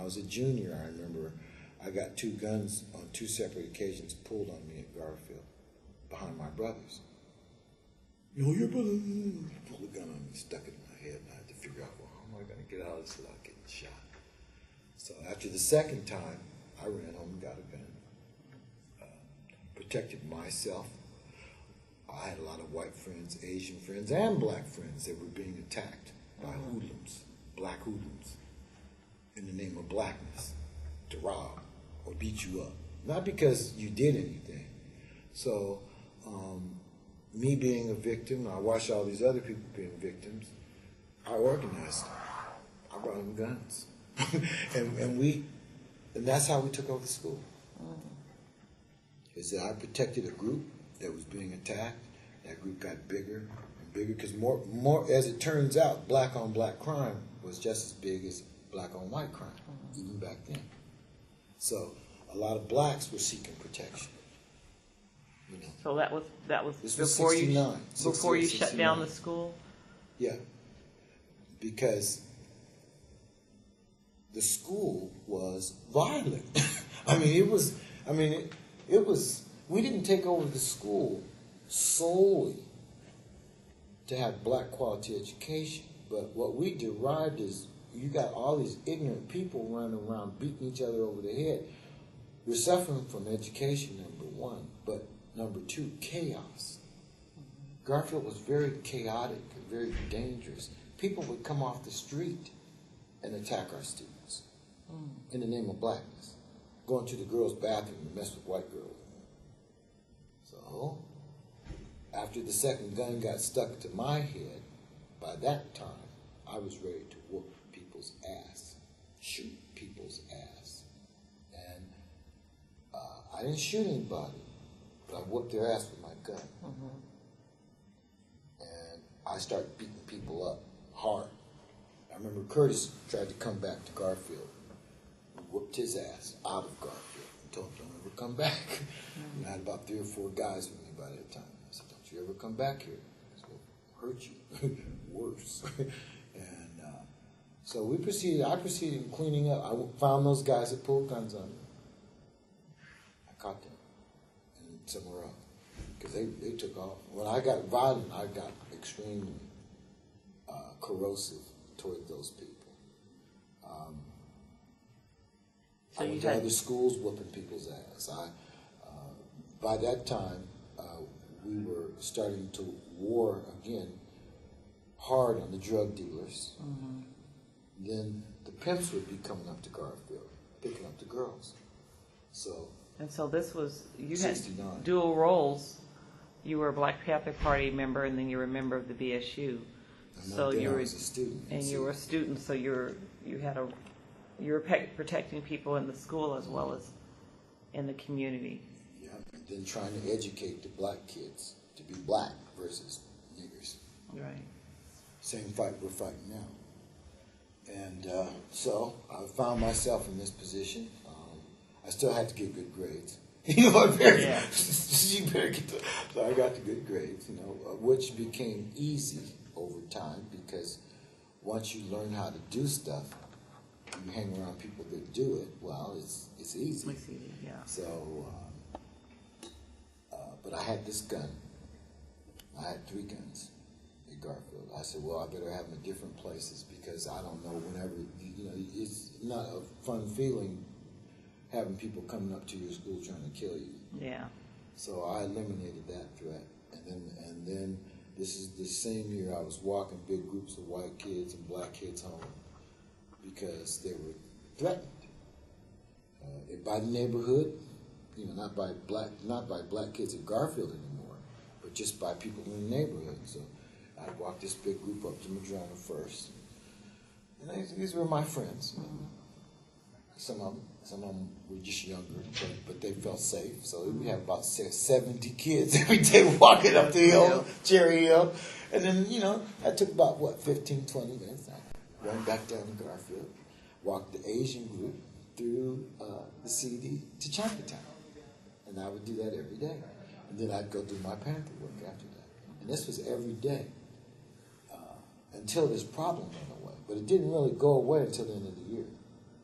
was a junior, I remember I got 2 guns on 2 separate occasions pulled on me at Garfield behind my brothers. Your brother pulled a gun on me, stuck it in my head, and I had to figure out, well, how am I going to get out of this without getting shot? So after the second time, I ran home and got a gun. Protected myself. I had a lot of white friends, Asian friends, and black friends that were being attacked by hoodlums, black hoodlums, in the name of blackness, to rob or beat you up. Not because you did anything. So, me being a victim, I watched all these other people being victims, I organized. I brought them guns. and that's how we took over the school. Is that I protected a group that was being attacked. That group got bigger and bigger because more, as it turns out, black on black crime was just as big as black on white crime, even back then. So a lot of blacks were seeking protection. You know. So that was this before was 69, you before you shut down the school. Yeah, because the school was violent. It was. We didn't take over the school solely to have black quality education, but what we derived is you got all these ignorant people running around beating each other over the head. We're suffering from education, number one, but number two, chaos. Garfield was very chaotic, very dangerous. People would come off the street and attack our students in the name of blackness, go into the girls' bathroom and mess with white girls. So, after the second gun got stuck to my head, by that time, I was ready to whoop people's ass, shoot people's ass. And I didn't shoot anybody, but I whooped their ass with my gun. And I started beating people up hard. I remember Curtis tried to come back to Garfield. We whooped his ass out of Garfield and told him, don't ever come back. And I had about 3 or 4 guys with me by that time. I said, don't you ever come back here, because we'll hurt you worse. And so I proceeded in cleaning up. I found those guys that pulled guns on me. I caught them and somewhere else, because they took off. When I got violent, I got extremely corrosive toward those people. I went to other schools whooping people's ass. By that time, we were starting to war again hard on the drug dealers. Then the pimps would be coming up to Garfield, picking up the girls. So this was, you 69. had dual roles. You were a Black Panther Party member, and then you were a member of the BSU. So you were a student, and you were a student. So you were protecting people in the school as well as in the community. Yeah, and then trying to educate the black kids to be black versus niggers. Right. Same fight we're fighting now. And so I found myself in this position. I still had to get good grades. You know, you better get the, so I got the good grades, which became easy over time because once you learn how to do stuff, you hang around people that do it, well, it's easy. It's easy, yeah. So, but I had this gun. I had 3 guns at Garfield. I said, well, I better have them in different places because I don't know whenever, it's not a fun feeling having people coming up to your school trying to kill you. Yeah. So I eliminated that threat. And then this is the same year I was walking big groups of white kids and black kids home because they were threatened by the neighborhood, not by black kids at Garfield anymore, but just by people in the neighborhood. So I walked this big group up to Madrona first, and these were my friends. Some of them were just younger, but they felt safe. So we had about 70 kids every day walking up the hill, Cherry Hill. And then, that took about, 15, 20 minutes. I went back down to Garfield, walked the Asian group through the CD to Chinatown. And I would do that every day. And then I'd go do my Panther work after that. And this was every day until this problem went away. But it didn't really go away until the end of the year.